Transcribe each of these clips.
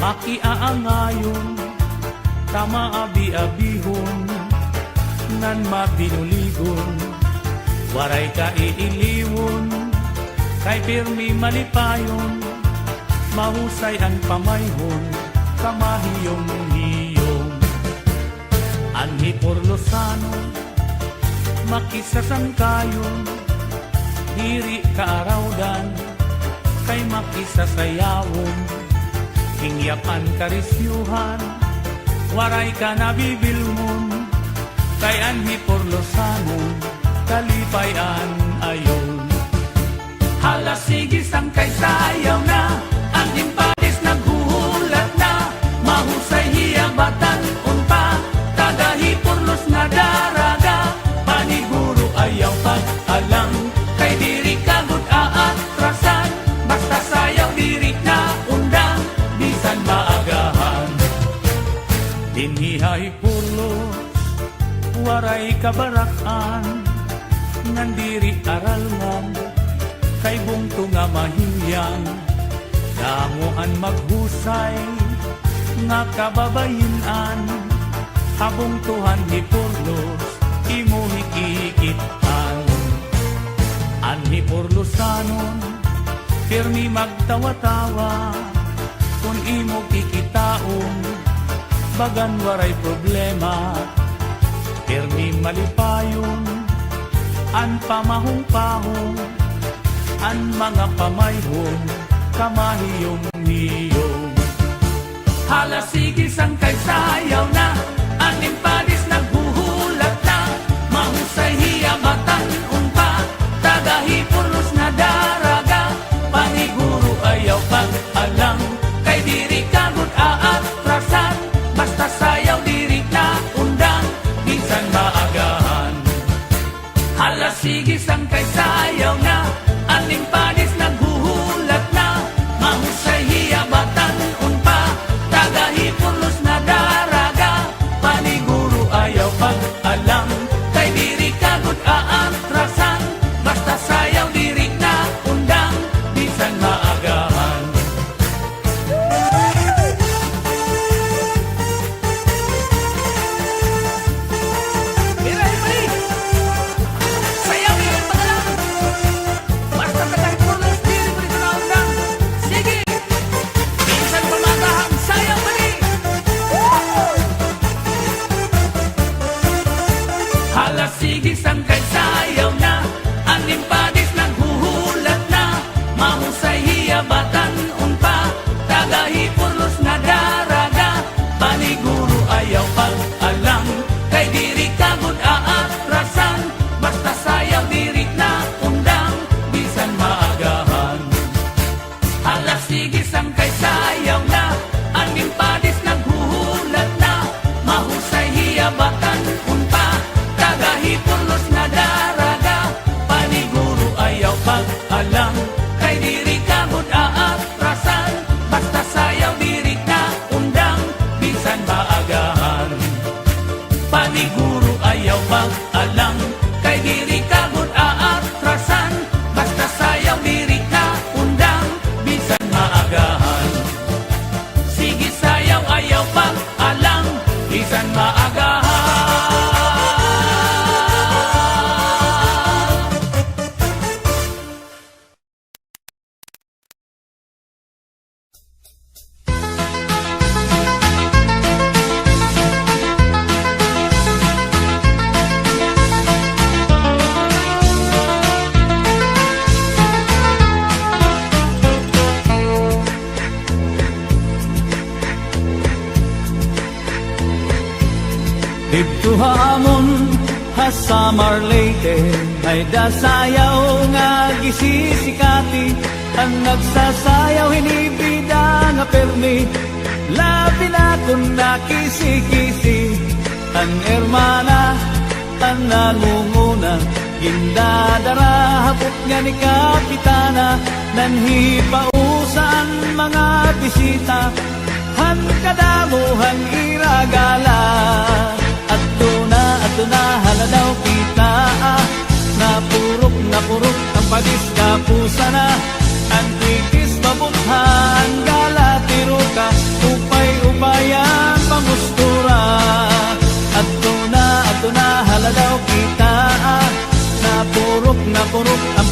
makiaangayon, tama abi-abihon, nan mabinuligon, waray ka iiliwon, kay pirmi malipayon, mahusay ang pamayhon, kamahiyong-hiyong. Anhi Porlosano, makisasangkayon, diri kaarawdan, kay makisasayawon, hingyapan karisyuhan, waray ka nabibilmon, kay Anhi Porlosano, kalipayan ayon. Hala sige sangkay sayaw na, ang impadis naghuhulat na, mahusay hiyabatan unpa, tagahi Porlos na daraga, paniguro ayaw pag-alang, kay diri kagod aatrasan, basta sayaw diri na undang, bisan maagahan. Dinhihay Porlos, waray kabarakan, nandiri aralngan, kay bungto nga mahiyang, damuan maghusay, nga kababayinan, habong tuhan ni Porlos, imo hikikitan. Anhi Porlosanon, pirmi magtawa-tawa, kung imo kikitaon, bagan waray problema, pirmi malipayon, an pamahong-pahong, an mga pamayhong, kamahiyong-hiyong. Hala sige sangkay sayaw na, an impadis naghuhulat na, mahusay hiyabatan unpa, tagahi Porlos na daraga, paniguro ayaw pag-alang, kay diri kagod aatrasan, basta sayaw diri na undang, bisan maagahan. Hala sige sangkay sayaw na, aning padis naghuhulat na, mahusay hiyabatan unpa, tagahi Porlos na daraga, paniguro ayaw pag-alam, kay diri kagod aatrasan, basta sayaw diri na undang, bisan maagahan. Hala sige sangkay sayaw na, ang impadis naghuhulat na, mahusay hiyabatan unpa, tagahi Porlos na daraga, paniguro ayaw pag-alang, kay diri kagod aatrasan, basta sayaw diri na undang, bisan maagahan. Hala sige sangkay sayaw na, ang impadis naghuhulat na, mahusay hiyabatan unpa, tagahi Porlos na daraga, paniguro ayaw pag-alang, kay diri kagod aatrasan, basta sayaw diri na undang, bisan maagahan. Paniguro ayaw pag-alang, kay diri kagod aatrasan, basta sayaw diri na undang, bisan maagahan. Sige sayaw ayaw pag-alang, bisan maagahan. Dito hamon hasamar Leyte, ay dasayaw nga gisisikati, ang nagsasayaw hinibida nga permi, labi na kung nakisi-kisi, ang ermana tanan munguna, gindadara hapot nga ni Kapitana, nanhipausan mga bisita, han kadamuhan iragala. Ato na hala daw kita, napurok ang padis kapusa na, ang tikis mabuthan gala tiruka,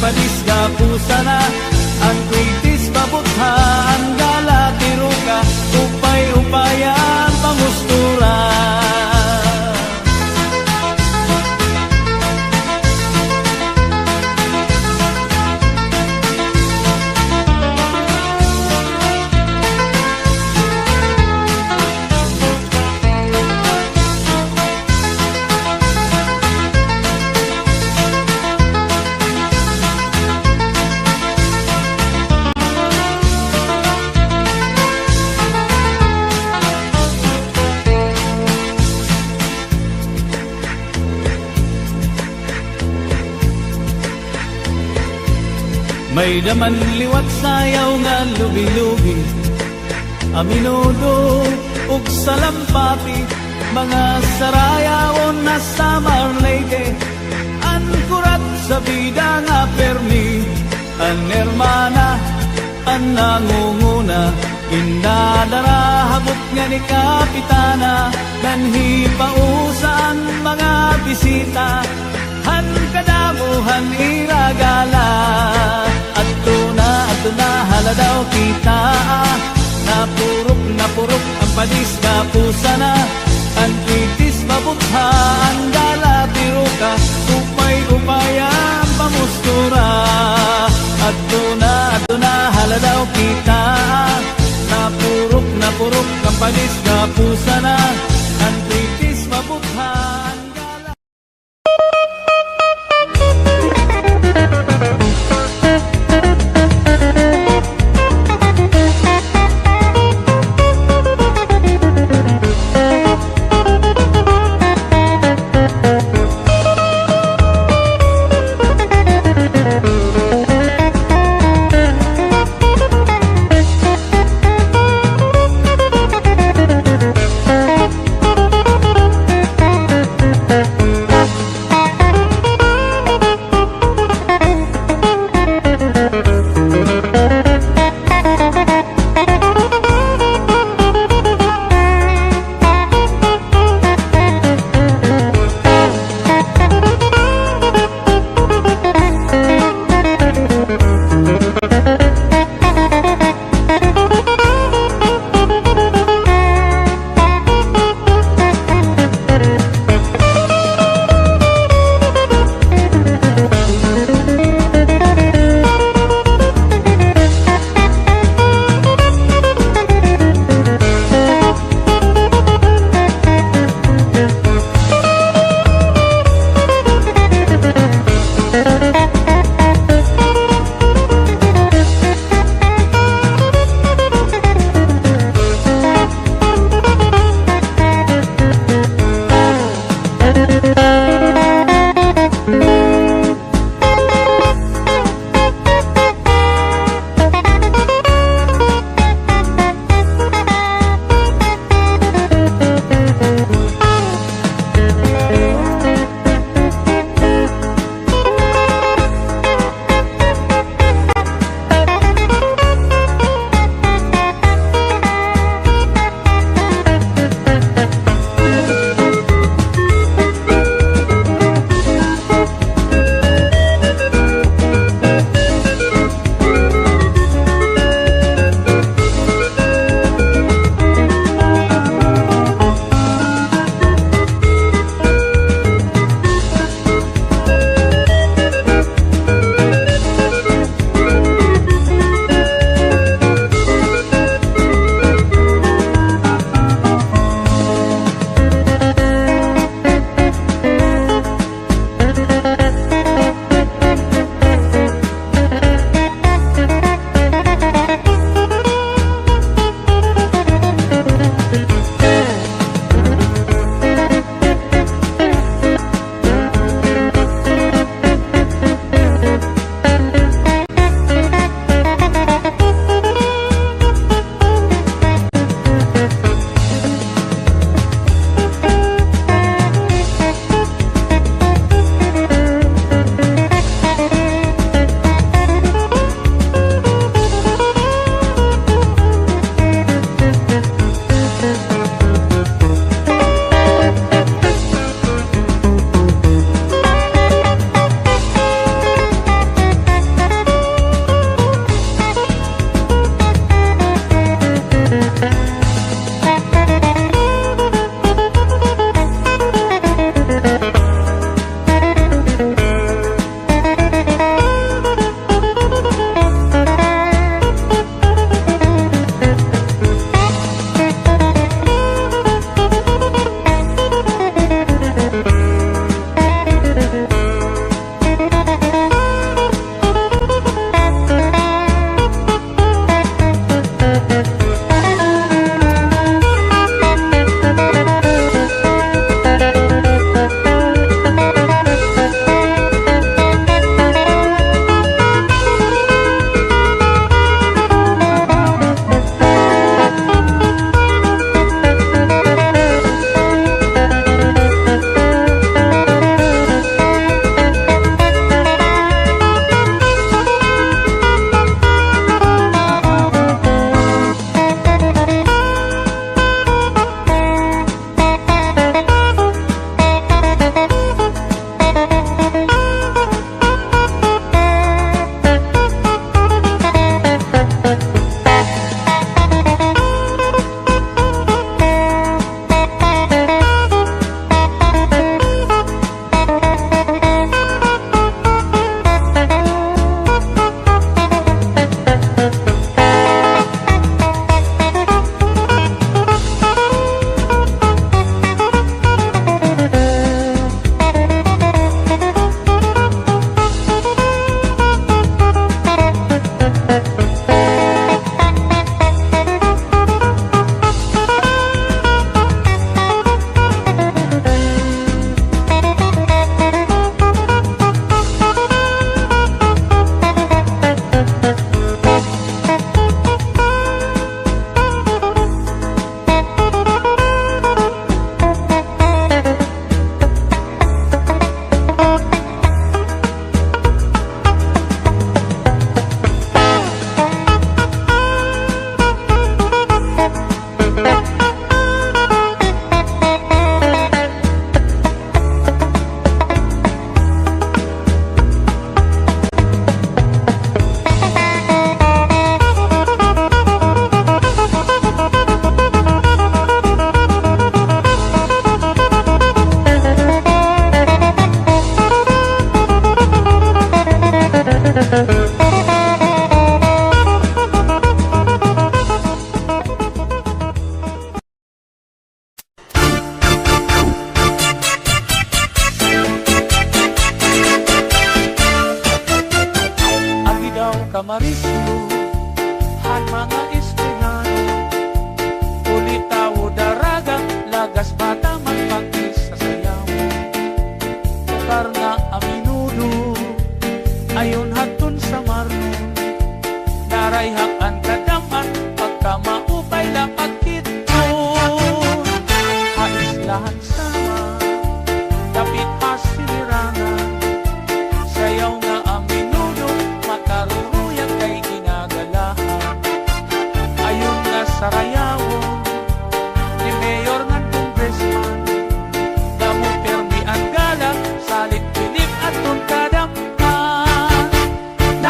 padis ka pusa na ang kritis babutha ang gala tiruka upay-upayan pamustura. May daman liwat sayaw nga lubi-lubi, aminudo ug salampati, mga sarayawon na Samar Leyte, an kurat sa bida nga permi, an hermana, an nangunguna, indadara habot nga ni kapitana, nanhi pausan mga bisita, han kadamuhan iragala. Ato na haladaw kita, napurok ang padis ka pusa na, ang kritis mabutha ang dala tiruka, upay-upayan pamustura. Ato na haladaw kita, napurok ang padis ka pusa na, ang kritis mabutha ang dala.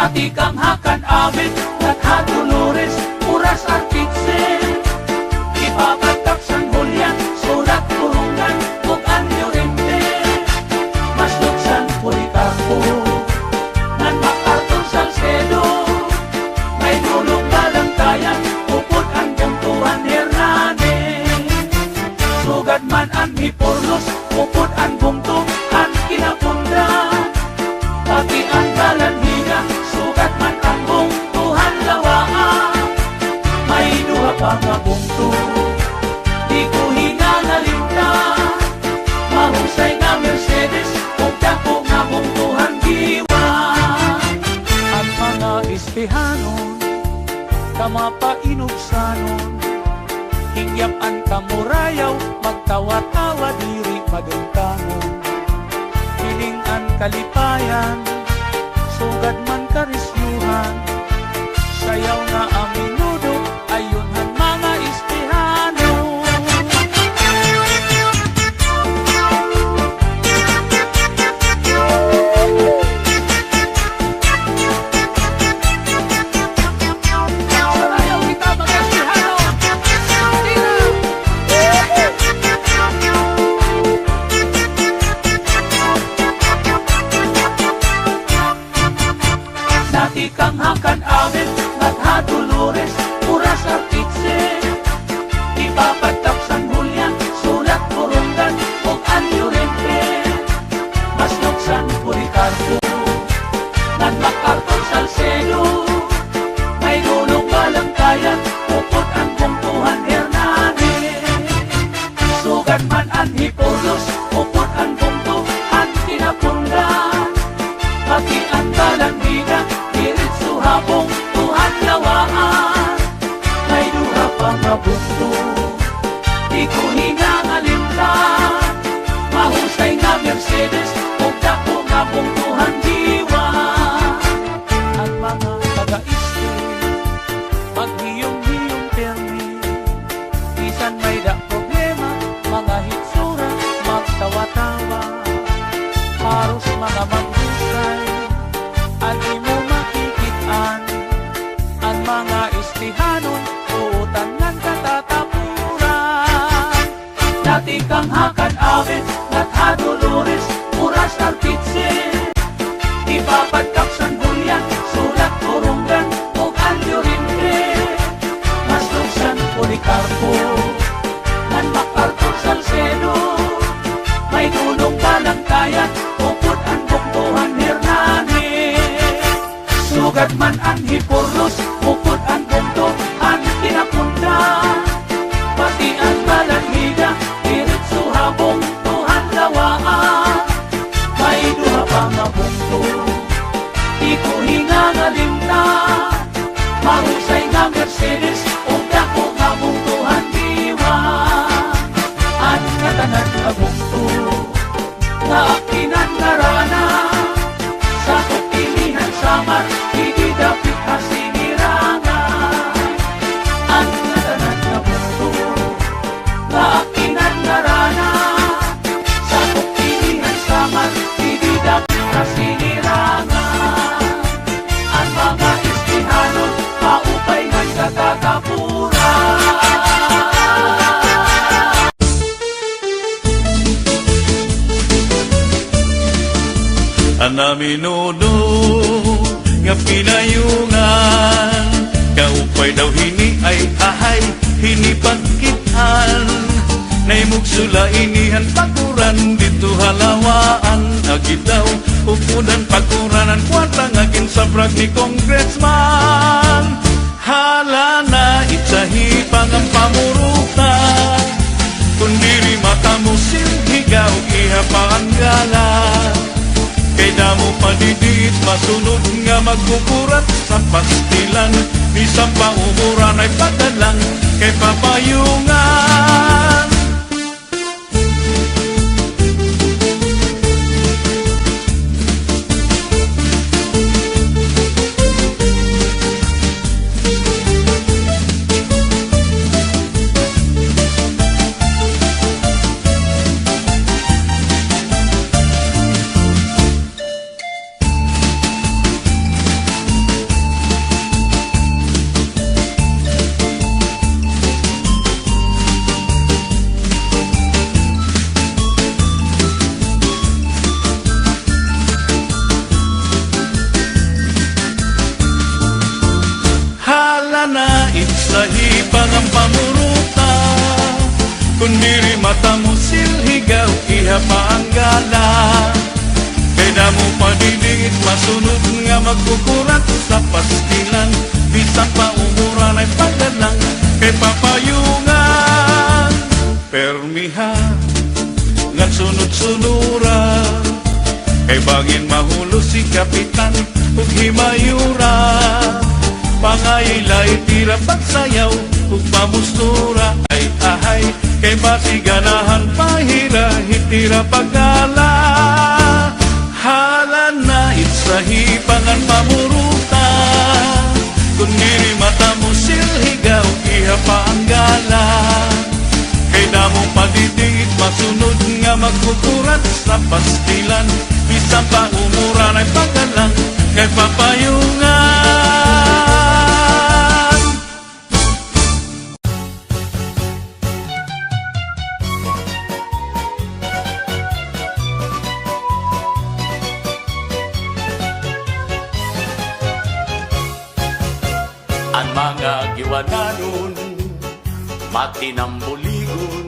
Dati kang hakan amin, Latha Dolores, Puras Artitse. Ipapatak San Julian, Surat Turungan, ug Anyo Rente. Maslog San Policarpo, Nan MacArthur Salcedo. May dulong Balangtayan, upod ang Tuan Hernandez. Sugad man ang Hiporlos, upod ang Bungtong, ang Kinapunda. Pati ang Balanhiga, sugat man ang Bungtuhan Lawaan. May duha pa nga bungto, di ko hinangalinta. Mahusay nga Mercedes, ug dako nga bungtuhan diwa. Ang mga espehanon, kamapainugsanon, hingyap ang kamurayaw, magtawa-tawa diri magangkanon. Piling ang kalipayan, sugad man karisyuhan, sayaw na ang minudo, ayunhan mga espehano. Sarayaw kita mga espehano. Dati kang hakan amin, Latha Dolores, Puras Artitse. Ipapatak San Julian, Sulat Turungan, ug Anyo Rente. Maslog San Policarpo, Nan MacArthur Salcedo. May dulong Balangtayan, upod ang Bungtuhan Hernandez. Sugad man ang Hiporlos, upod ang Bungtuhan Kinapunda. Pati ang Balanhiga, diretso habong Tuhan Lawaan. May duha pa nga bungto, di ko hinangalintan. Mahusay nga Mercedes, ug dako nga bungtuhan diwa. Ang mga taga-iste, maghiyong-hiyong permi, bisan may da problema, mga hitsura, magtawa-tawa. Haros mga maghusay, ang imo makikitaan, ang mga estihanon, uutan ng katatapuran. Dati kang hakan amin, Latha Dolores, Puras Artitse. Ipapatak San Julian, Sulat Turungan, ug Anyo Rente. Maslog San Policarpo, Nan MacArthur Salcedo. May dulong Balangtayan, upod ang Bungtuhan Hernandez. Sugad man ang Hiporlos, upod ang Bungtuhan Kinapunda. Pati ang Balanhiga, diretso habong Tuhan Lawaan. May duha pa nga bungto, di ko hinangalintan. Mahusay nga Mercedes, ug dako nga bungtuhan diwa. Ang katanan nga bungto, nga akinan nga rana. Sa kupilihan samar, hindi dapit hasinirangan. Ang katanan nga bungto, nga akinan nga rana. Sa kupilihan samar, hindi dapit hasinirangan. Ang mga istihanon, paupay ng katatapuran. Anaminudo nga pinayungan, kaupay daw hini ay ahay hini pagkitan. Naimugsula inihan pakuran dito halawaan, agitaw upudan pakuranan kwarta ngagin sabrag ni congressman. Hala na itsahi pangang pamurutan, kundiri matamusin higaw iha paanggalan. Kay damo padidit masunod nga magkukurat sa pastilan, bisang pauburan ay padalang kay papayungan. sa hipang ang pamuruta. Kung diri mata mo silhigaw, iha pa ang gala. Kaya mo padidingit, masunod nga magkukurat sa pastilan. Bisan pa umuran ay pagdalang, kay papayungan. Permiha, nga sunod-sunura, kay bangin mahulo si kapitan, ug himayura. Pangayilay tira pagsayaw, ug pamustura, ay ahay, kay basiganahan pahira, hitira pagala. Hala na itsahipangan pamuruta, kung diri mata mo silhigaw, iha pa ang gala. Kay damong padidingit, masunod nga magkukurat sa pastilan. Bisan pa umuran ay pagdalang, kay papayungan. Ang mga giwananon, matinambuligon,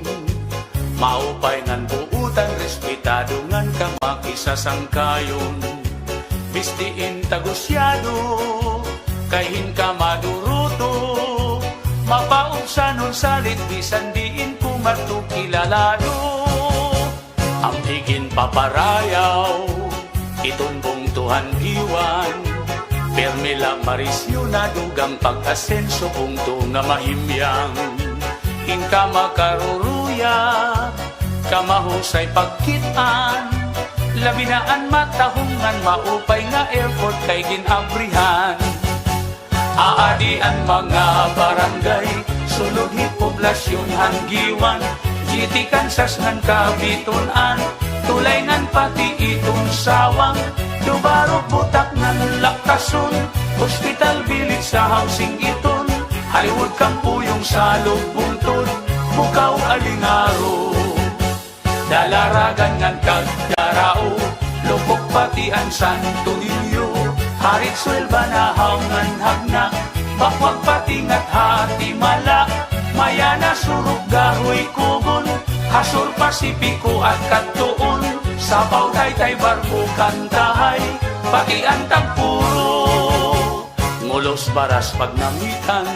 maupay ngan buutan, respetado ngan kamakisasangkayon. Bistiin tagusyado, kahin ka maduruto, mapaubsanon salit, bisan diin kumatukilalado. Ang higin paparayaw, itunbong tuhan giwan, permela marisyo na dugang pag-asenso punto nga mahimyang. Inka makaruruya, kamahusay pagkitaan, labinaan matahungan, maupay nga airport kay ginabrihan. Aadian mga barangay, sulughi poblasyon hanggiwan, GT Kansas ngan kabitunan, tulay ngan pati itong sawang, Dubarok butak ng laktason, hospital village sa housing iton, Hollywood kampuyong sa lugbuntod, bukaw alingaro. Dalaragan ngan kagdarao, lupok pati ang Santo Niño, harit swelba na haungan hagna, bakwag pati ngat hati mala, mayana surug gahoy kugon, hasur Pasipiko at Katuon, sabaw taytay barko kantahay, pati ang tagpuro. Ngulos baras pagnamitan,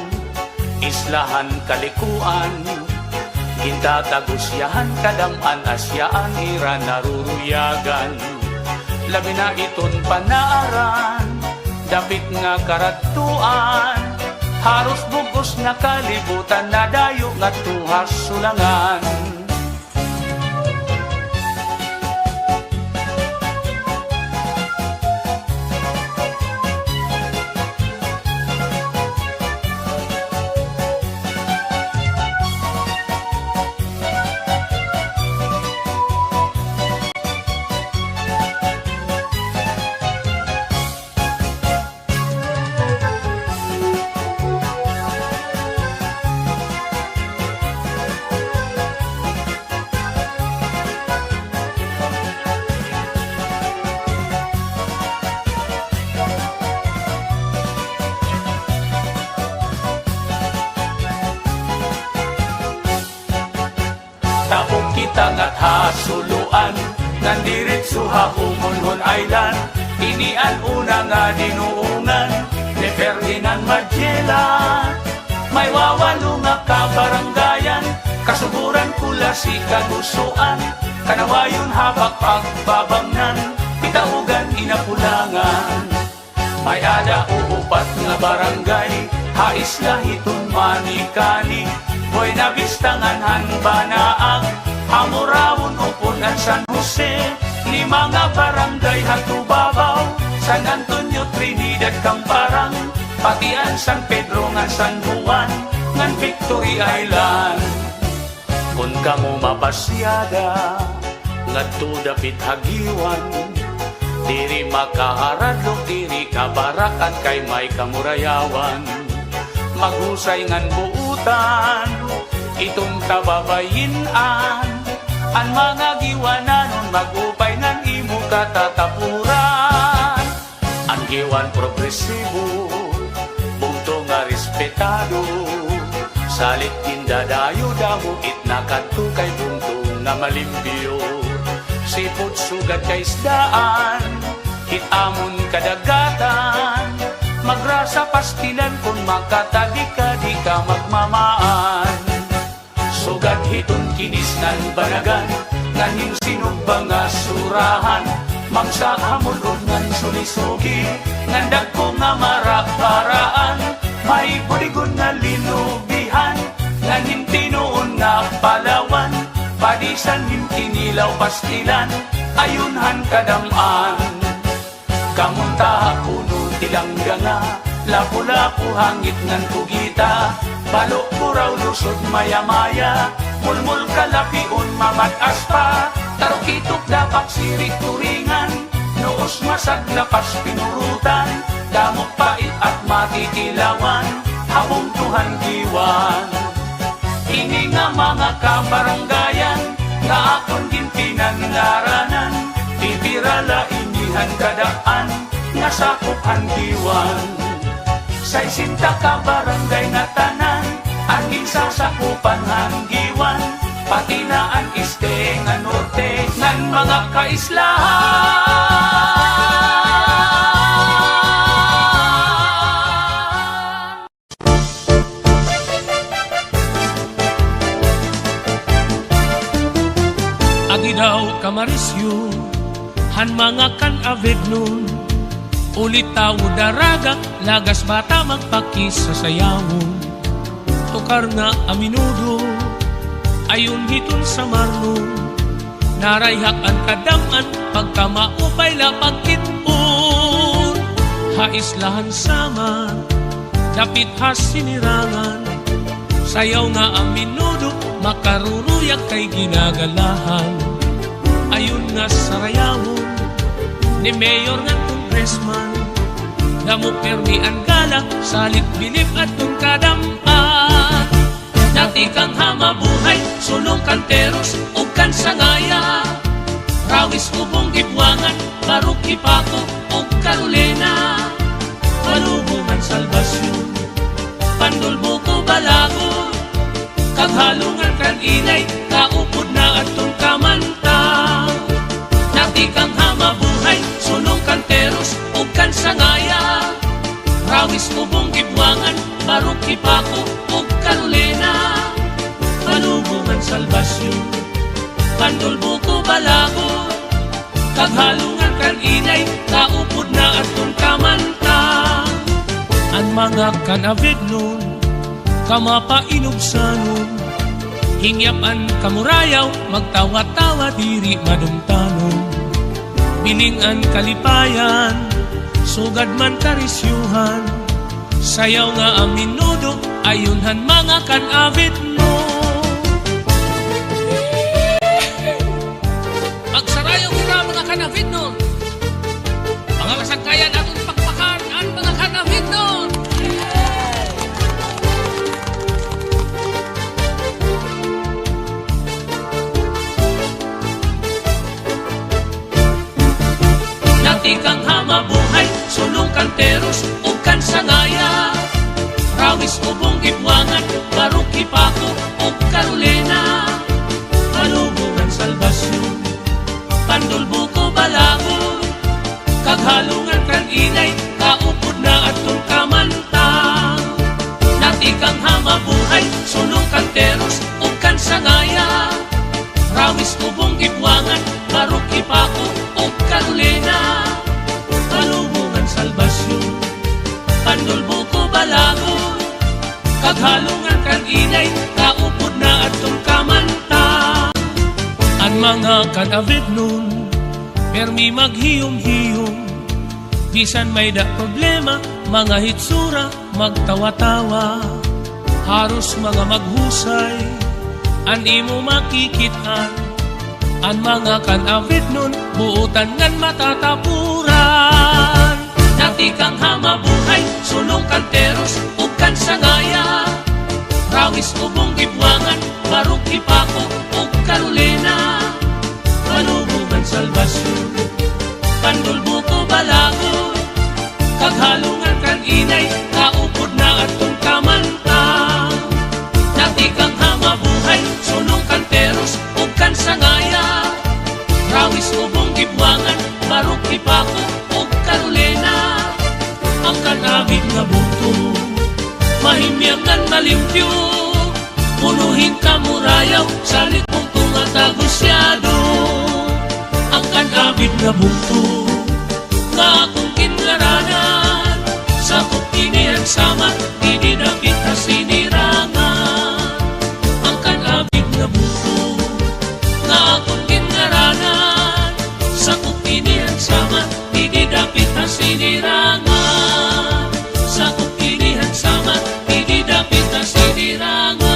islahan kalikuan, gintatagusyahan kadaman asyaan ira naruruyagan. Labi na iton panaaran, dapit nga karatuan, haros bugos na kalibutan, nadayo nga tuhas sulangan. Tapong kita nga't hasuluan, nandiritso ha Humonhon Island, inian una nga dinuungan, ni Ferdinand Magellan. May wawalo nga kabaranggayan, kasuburan kula si kagusuan, kanawayon habak pagbabangnan, pitaugan inapulangan. May ada uupat nga barangay, hais lahiton manikani, Buena Vista ngan hanbanaag, Hamurawon upunan San Jose, ni mga barangay hatubabaw, San Antonio, Trinidad, Camparang, patian San Pedro ngan San Juan, ngan Victory Island. Kung kamo mapasyada, ngadto dapit hagiwan, diri makaharadlok, diri kabarakan kay may kamurayawan. Maghusay ngan buutan, itong tababayinan, ang mga giwananon magupay ngan imo katatapuran. Ang giwan progresibo, punto nga respetado, Salit indadayo damo itna kadto kay buntong nga malimpyo. Sipot sugad kay isdaan, hitamon kadagatan. Magrasa pastilan kung makatadi ka di ka magmamaan. Sugad hiton kinis nan banagan, nganin sinubang nga surahan. Mangsa hamulod ngan sulisugi, ngandag ko nga maraparaan. May buligon nga linubihan, nganin tinuon nga palawan. Padisan hintinilaw pastilan, ayunhan kadamaan. Kamunta kuno tilangga nga, lapu-lapu hangit ngan kugita. Balok ko raw lusod maya-maya, mulmul kalapiun mamat aspa. Tarukitok dapat sirik turingan, noos masag lapas pinurutan. Damok pait at matitilawan, habong Tuhan diwan. Ini nga mga kabaranggayan, nga akon gintinan ngaranan. Pipirala inihan kadaan, nga sakupan diwan. Sa isinta kabarangay nga tanan, angin sasakupan hanggiwan. Pati na ang iste nga norte, ngan mga kaislahan. Agi daw kamarisyo, han mga kan-avid nun. Ulit tao daraga, lagas bata magpakis sa sayawon. Tukar nga aminudo, ayun hiton sa marnon. Narayhak ang kadaman, pagkamaupay lapag kitun. Haislahan sama, dapit has sinirangan. Sayaw nga ang minudo, makaruruyag kay ginagalahan. Ayun nga sa rayawon, ni Mayor nga congressman. Damo permi ang gala, salit bilib at nung kadampan. Dati kang hamabuhay, sulong kanteros, ug kan sangaya. Rawis ubong gibwangan, barok ipako, ug Carolina. Palubungan salbasyon, pandulbuko balago. Kaghalungan kan inay, kaupod na atong kamanta. Dati kang hamabuhay, sulong kanteros, ug kan sangaya. Rawis ubong gibwangan, barok ipako, ug Carolina. Palubungan salbasyon, pandulbuko balago. Kaghalungan kan inay, kaupod na atong kamanta. Ang mga kan-avid nun, kamapainugsanon. Hingyapan kamurayaw, magtawa-tawa diri madumtanon. Bilingan kalipayan, sugad man karisyuhan. Sayaw nga ang minudo, ayunhan mga kan-avid mo. Magsarayaw kita mga kan-avid nun. Mga masangkayan atong pakpakan ang mga kan-avid nun. Kang hamabuhay, sulong kanteros, ug kan sangaya. Rawis ubong gibwangan, barok ipako, ug Carolina. Palubungan salbasyon, pandulbuko balago. Kaghalungan kan inay, kaupod na atong kamanta. Dati kang hamabuhay, sulong kanteros, ug kan sangaya. Rawis ubong gibwangan, barok ipako, ug Carolina. Palubungan salbasyon, pandulbuko balago. Kaghalungan kan inay, kaupod na atong kamanta. Ang mga kan-avid nun, permi maghiyom-hiyom. Bisan may da problema, mga hitsura, magtawa-tawa. Haros mga maghusay, an imo makikitan. Ang mga kan-avid nun, buutan ngan matatapuran. Dati kang hamabuhay, sulong kanteros, ug kan sangaya. Rawis ubong gibwangan, barok ipako, ug Carolina. Palubungan salbasyon, pandulbuko balago. Kaghalungan kan inay, kaupod na atong kamanta. kamurayaw sa likong tunga tagusyado ang kanabit nga bugto nga akong kinngaranan sa kukinihan sama dinidapit na sinirangan ang kanabit nga bugto nga akong kinngaranan sa kukinihan sama dinidapit na sinirangan sa kukinihan sama dinidapit na sinirangan.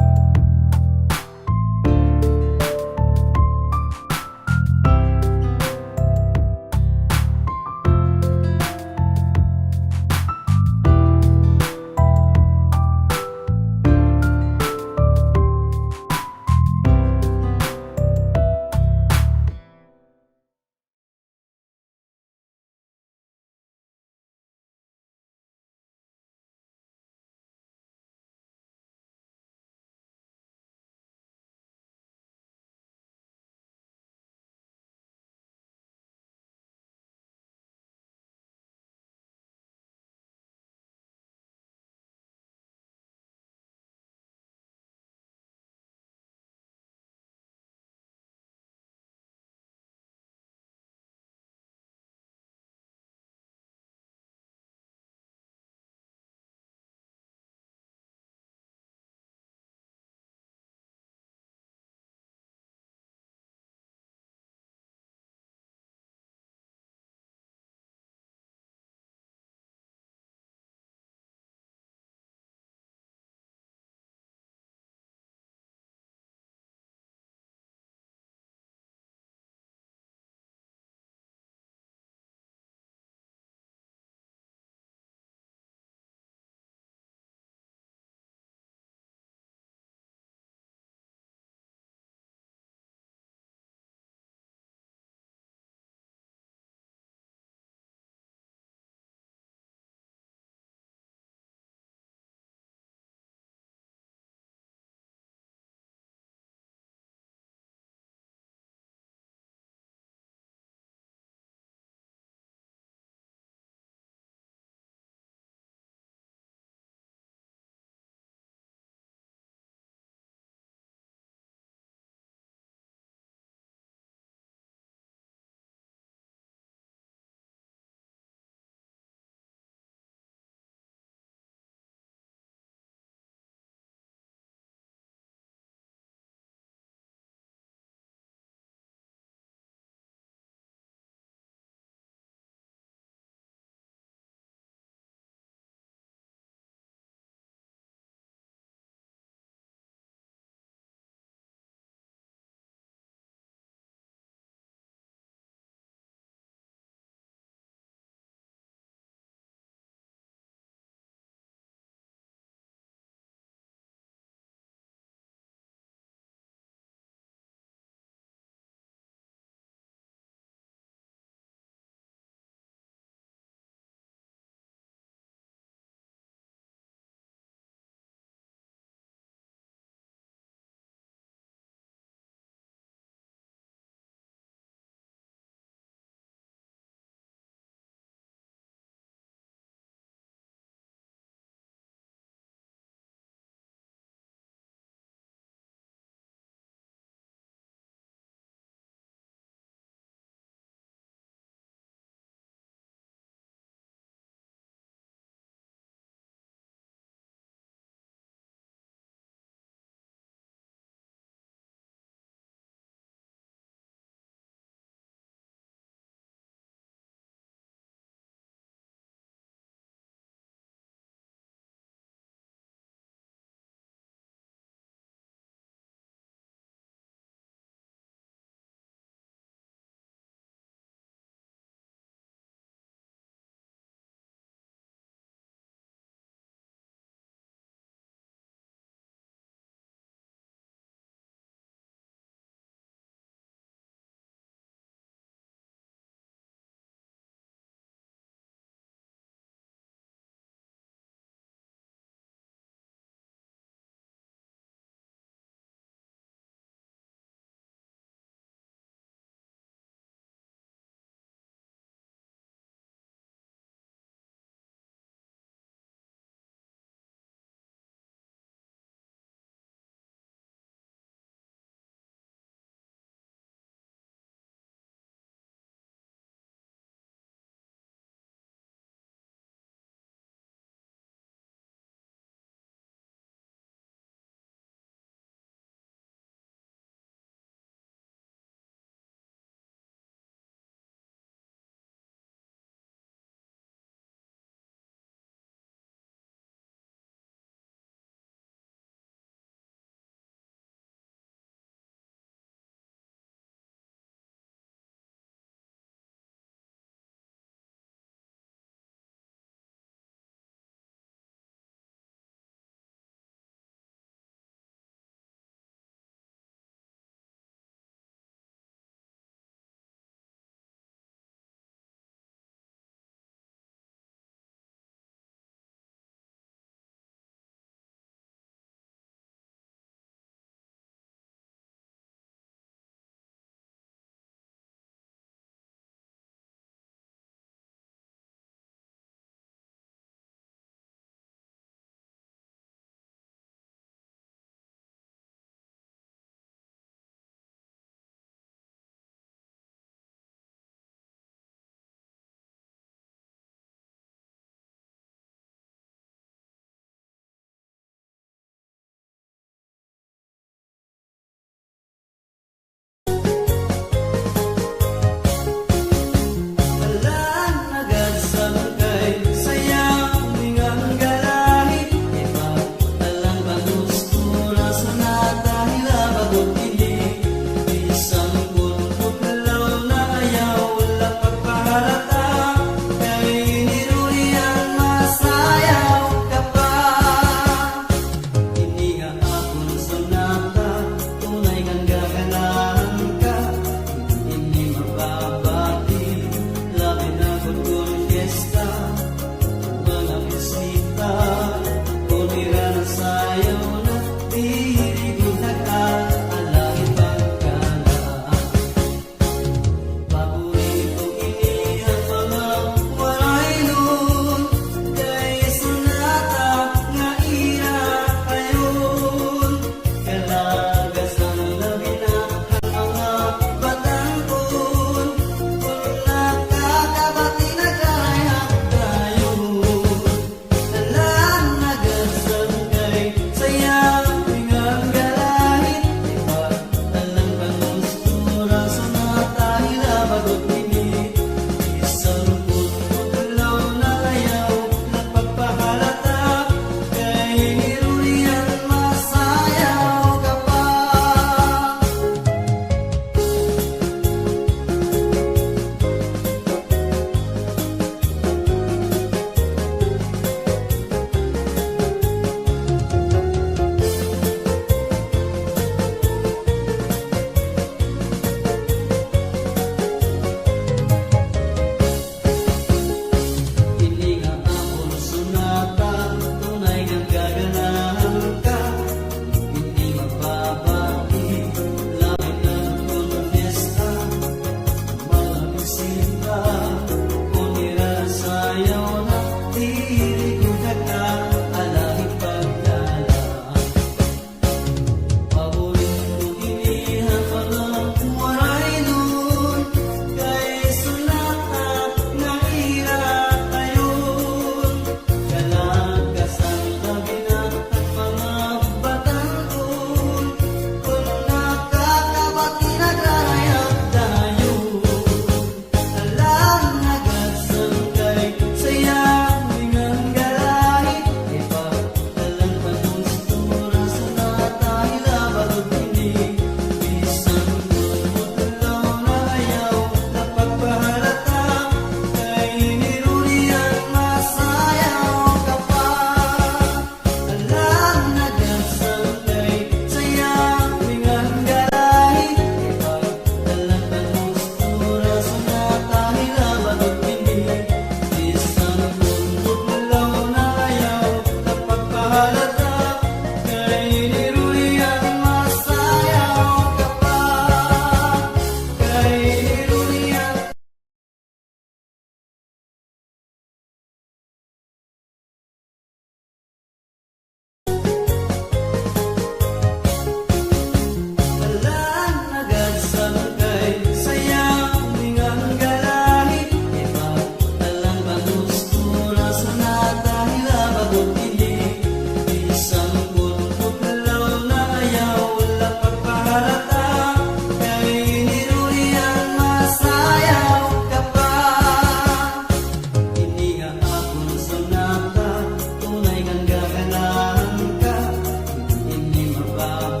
Salamat